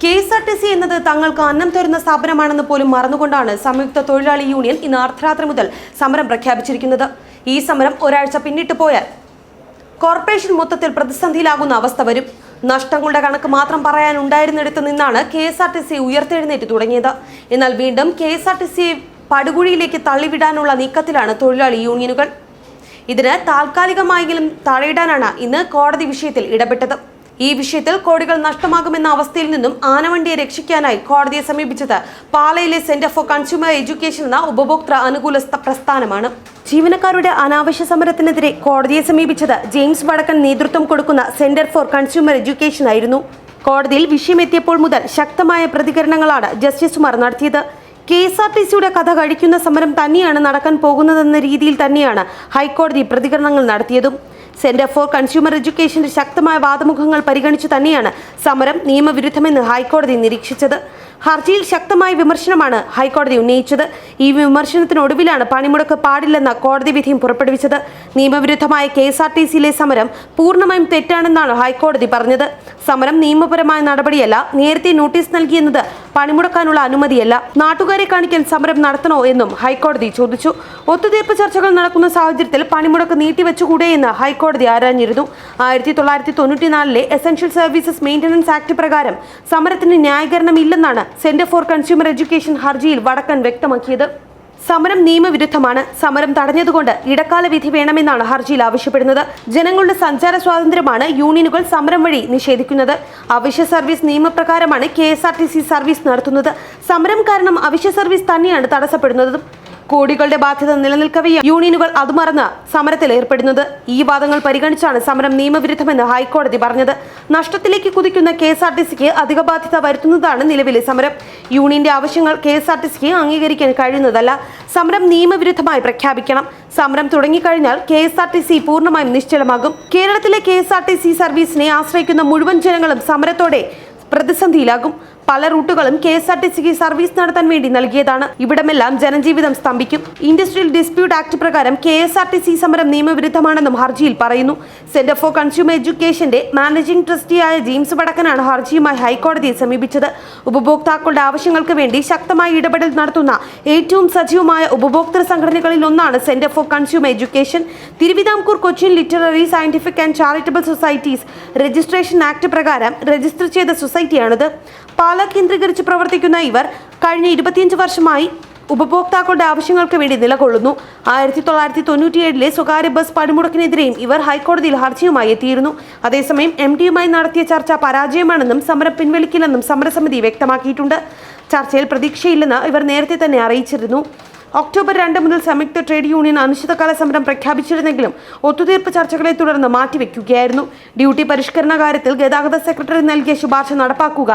KSRTC എന്നത് തങ്ങൾക്ക് അന്നം തരുന്ന സ്ഥാപനമാണെന്ന് പോലും മറന്നുകൊണ്ടാണ് സംയുക്ത തൊഴിലാളി യൂണിയൻ ഇന്ന് അർദ്ധരാത്രി മുതൽ സമരം പ്രഖ്യാപിച്ചിരിക്കുന്നത്. ഈ സമരം ഒരാഴ്ച പിന്നിട്ട് പോയാൽ കോർപ്പറേഷൻ മൊത്തത്തിൽ പ്രതിസന്ധിയിലാകുന്ന അവസ്ഥ വരും. നഷ്ടങ്ങളുടെ കണക്ക് മാത്രം പറയാനുണ്ടായിരുന്നിടത്ത് നിന്നാണ് KSRTC ഉയർത്തെഴുന്നേറ്റ് തുടങ്ങിയത്. എന്നാൽ വീണ്ടും KSRTC പടുകുഴിയിലേക്ക് തള്ളിവിടാനുള്ള നീക്കത്തിലാണ് തൊഴിലാളി യൂണിയനുകൾ. ഇതിന് താൽക്കാലികമായെങ്കിലും തടയിടാനാണ് ഇന്ന് കോടതി വിഷയത്തിൽ ഇടപെട്ടത്. ഈ വിഷയത്തിൽ കോടികൾ നഷ്ടമാകുമെന്ന അവസ്ഥയിൽ നിന്നും ആനവണ്ടിയെ രക്ഷിക്കാനായി കോടതിയെ സമീപിച്ചത് പാലയിലെ സെന്റർ ഫോർ കൺസ്യൂമർ എഡ്യൂക്കേഷൻ എന്ന ഉപഭോക്തൃ അനുകൂല പ്രസ്ഥാനമാണ്. ജീവനക്കാരുടെ അനാവശ്യ സമരത്തിനെതിരെ കോടതിയെ സമീപിച്ചത് ജെയിംസ് വടക്കൻ നേതൃത്വം കൊടുക്കുന്ന സെന്റർ ഫോർ കൺസ്യൂമർ എഡ്യൂക്കേഷൻ ആയിരുന്നു. കോടതിയിൽ വിഷയമെത്തിയപ്പോൾ മുതൽ ശക്തമായ പ്രതികരണങ്ങളാണ് ജസ്റ്റിസുമാർ നടത്തിയത്. KSRTCയുടെ കഥ കഴിക്കുന്ന സമരം തന്നെയാണ് നടക്കാൻ പോകുന്നതെന്ന രീതിയിൽ തന്നെയാണ് ഹൈക്കോടതി പ്രതികരണങ്ങൾ നടത്തിയതും. സെന്റർ ഫോർ കൺസ്യൂമർ എഡ്യൂക്കേഷന്റെ ശക്തമായ വാദമുഖങ്ങൾ പരിഗണിച്ചു തന്നെയാണ് സമരം നിയമവിരുദ്ധമെന്ന് ഹൈക്കോടതി നിരീക്ഷിച്ചത്. ഹർജിയിൽ ശക്തമായ വിമർശനമാണ് ഹൈക്കോടതി ഉന്നയിച്ചത്. ഈ വിമർശനത്തിനൊടുവിലാണ് പണിമുടക്ക് പാടില്ലെന്ന കോടതി വിധിയും പുറപ്പെടുവിച്ചത്. നിയമവിരുദ്ധമായ KSRTCയിലെ സമരം പൂർണ്ണമായും തെറ്റാണെന്നാണ് ഹൈക്കോടതി പറഞ്ഞത്. സമരം നിയമപരമായ നടപടിയല്ല, നേരത്തെ നോട്ടീസ് നൽകിയെന്നത് പണിമുടക്കാനുള്ള അനുമതിയല്ല. നാട്ടുകാരെ കാണിക്കാൻ സമരം നടത്തണോ എന്നും ഹൈക്കോടതി ചോദിച്ചു. ഒത്തുതീർപ്പ് ചർച്ചകൾ നടക്കുന്ന സാഹചര്യത്തിൽ പണിമുടക്ക് നീട്ടിവെച്ചുകൂടെ എന്ന് ഹൈക്കോടതി ആരാഞ്ഞിരുന്നു. 1994 എസൻഷ്യൽ സർവീസസ് മെയിൻ്റനൻസ് ആക്ട് പ്രകാരം സമരത്തിന് ന്യായീകരണമില്ലെന്നാണ് സെന്റർ ഫോർ കൺസ്യൂമർ എഡ്യൂക്കേഷൻ ഹർജിയിൽ വടക്കൻ വ്യക്തമാക്കിയത്. സമരം നിയമവിരുദ്ധമാണ്. സമരം തടഞ്ഞതുകൊണ്ട് ഇടക്കാല വിധി വേണമെന്നാണ് ഹർജിയിൽ ആവശ്യപ്പെടുന്നത്. ജനങ്ങളുടെ സഞ്ചാര സ്വാതന്ത്ര്യമാണ് യൂണിയനുകൾ സമരം വഴി നിഷേധിക്കുന്നത്. അവശ്യ സർവീസ് നിയമപ്രകാരമാണ് KSRTC സർവീസ് നടത്തുന്നത്. സമരം കാരണം അവശ്യ സർവീസ് തന്നെയാണ് തടസ്സപ്പെടുന്നതും. കോടികളുടെ ബാധ്യത നിലനിൽക്കവേ യൂണിയനുകൾ അതുമറന്ന് സമരത്തിൽ ഏർപ്പെടുന്നത്. ഈ വാദങ്ങൾ പരിഗണിച്ചാണ് സമരം നിയമവിരുദ്ധമെന്ന് ഹൈക്കോടതി പറഞ്ഞത്. നഷ്ടത്തിലേക്ക് കുതിക്കുന്ന KSRTCക്ക് അധിക ബാധ്യത വരുത്തുന്നതാണ് നിലവിലെ സമരം. യൂണിയന്റെ ആവശ്യങ്ങൾ KSRTCക്ക് അംഗീകരിക്കാൻ കഴിയുന്നതല്ല. സമരം നിയമവിരുദ്ധമായി പ്രഖ്യാപിക്കണം. സമരം തുടങ്ങിക്കഴിഞ്ഞാൽ KSRTC പൂർണ്ണമായും നിശ്ചലമാകും. കേരളത്തിലെ KSRTC സർവീസിനെ ആശ്രയിക്കുന്ന മുഴുവൻ ജനങ്ങളും സമരത്തോടെ പ്രതിസന്ധിയിലാകും. പല റൂട്ടുകളും KSRTCക്ക് സർവീസ് നടത്താൻ വേണ്ടി നൽകിയതാണ്. ഇവിടമെല്ലാം ജനജീവിതം സ്തംഭിക്കും. ഇൻഡസ്ട്രിയൽ ഡിസ്പ്യൂട്ട് ആക്ട് പ്രകാരം KSRTC സമരം നിയമവിരുദ്ധമാണെന്നും ഹർജിയിൽ പറയുന്നു. സെന്റർ ഫോർ കൺസ്യൂമർ എഡ്യൂക്കേഷന്റെ മാനേജിംഗ് ട്രസ്റ്റിയായ ജെയിംസ് വടക്കനാണ് ഹർജിയുമായി ഹൈക്കോടതിയെ സമീപിച്ചത്. ഉപഭോക്താക്കളുടെ ആവശ്യങ്ങൾക്ക് വേണ്ടി ശക്തമായ ഇടപെടൽ നടത്തുന്ന ഏറ്റവും സജീവമായ ഉപഭോക്തൃ സംഘടനകളിൽ ഒന്നാണ് centre for consumer education. Thiruvithamkoor Cochin literary, scientific and charitable societies registration act പ്രകാരം രജിസ്റ്റർ ചെയ്ത സൊസൈറ്റിയാണിത്. പാല കേന്ദ്രീകരിച്ച് പ്രവർത്തിക്കുന്ന ഇവർ കഴിഞ്ഞ 25 വർഷമായി ഉപഭോക്താക്കളുടെ ആവശ്യങ്ങൾക്ക് വേണ്ടി നിലകൊള്ളുന്നു. 1997 സ്വകാര്യ ബസ് പണിമുടക്കിനെതിരെയും ഇവർ ഹൈക്കോടതിയിൽ ഹർജിയുമായി എത്തിയിരുന്നു. അതേസമയം MDയുമായി നടത്തിയ ചർച്ച പരാജയമാണെന്നും സമരം പിൻവലിക്കില്ലെന്നും സമരസമിതി വ്യക്തമാക്കിയിട്ടുണ്ട്. ചർച്ചയിൽ പ്രതീക്ഷയില്ലെന്ന് ഇവർ നേരത്തെ തന്നെ അറിയിച്ചിരുന്നു. ഒക്ടോബർ 2 മുതൽ സംയുക്ത ട്രേഡ് യൂണിയൻ അനിശ്ചിതകാല സമരം പ്രഖ്യാപിച്ചിരുന്നെങ്കിലും ഒത്തുതീർപ്പ് ചർച്ചകളെ തുടർന്ന് മാറ്റിവെക്കുകയായിരുന്നു. ഡ്യൂട്ടി പരിഷ്കരണ കാര്യത്തിൽ ഗതാഗത സെക്രട്ടറി നൽകിയ ശുപാർശ നടപ്പാക്കുക,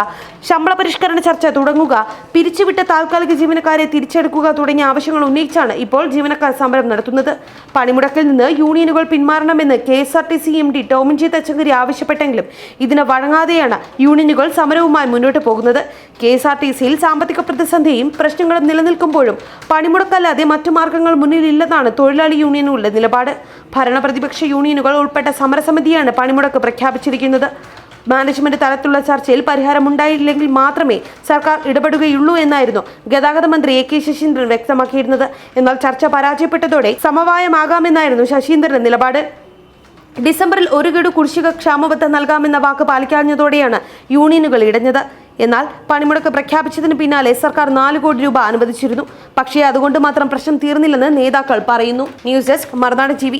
ശമ്പള പരിഷ്കരണ ചർച്ച തുടങ്ങുക, പിരിച്ചുവിട്ട താൽക്കാലിക ജീവനക്കാരെ തിരിച്ചെടുക്കുക തുടങ്ങിയ ആവശ്യങ്ങൾ ഉന്നയിച്ചാണ് ഇപ്പോൾ ജീവനക്കാർ സമരം നടത്തുന്നത്. പണിമുടക്കിൽ നിന്ന് യൂണിയനുകൾ പിന്മാറണമെന്ന് KSRTC MD Tomin J Thachankary ആവശ്യപ്പെട്ടെങ്കിലും ഇതിന് വഴങ്ങാതെയാണ് യൂണിയനുകൾ സമരവുമായി മുന്നോട്ട് പോകുന്നത്. KSRTCയിൽ സാമ്പത്തിക പ്രതിസന്ധിയും പ്രശ്നങ്ങളും നിലനിൽക്കുമ്പോഴും പണിമുടക്കല്ലാതെ മറ്റു മാർഗങ്ങൾ മുന്നിലില്ലെന്നാണ് തൊഴിലാളി യൂണിയനുകളുടെ നിലപാട്. ഭരണപ്രതിപക്ഷ യൂണിയനുകൾ ഉൾപ്പെട്ട സമരസമിതിയാണ് പണിമുടക്ക് പ്രഖ്യാപിച്ചിരിക്കുന്നത്. മാനേജ്മെന്റ് തലത്തിലുള്ള ചർച്ചയിൽ പരിഹാരമുണ്ടായില്ലെങ്കിൽ മാത്രമേ സർക്കാർ ഇടപെടുകയുള്ളൂ എന്നായിരുന്നു ഗതാഗത മന്ത്രി AK ശശീന്ദ്രൻ വ്യക്തമാക്കിയിരുന്നത്. എന്നാൽ ചർച്ച പരാജയപ്പെട്ടതോടെ സമവായമാകാമെന്നായിരുന്നു ശശീന്ദ്രന്റെ നിലപാട്. ഡിസംബറിൽ 1 ഗഡു കുടിശ്ശിക ക്ഷാമബത്ത നൽകാമെന്ന വാക്ക് പാലിക്കാഞ്ഞതോടെയാണ് യൂണിയനുകൾ ഇടഞ്ഞത്. എന്നാൽ പണിമുടക്ക് പ്രഖ്യാപിച്ചതിന് പിന്നാലെ സർക്കാർ 4 കോടി രൂപ അനുവദിച്ചിരുന്നു. പക്ഷേ അതുകൊണ്ട് മാത്രം പ്രശ്നം തീർന്നില്ലെന്ന് നേതാക്കൾ പറയുന്നു. ന്യൂസ് ഡെസ്ക് മറുനാടൻ TV.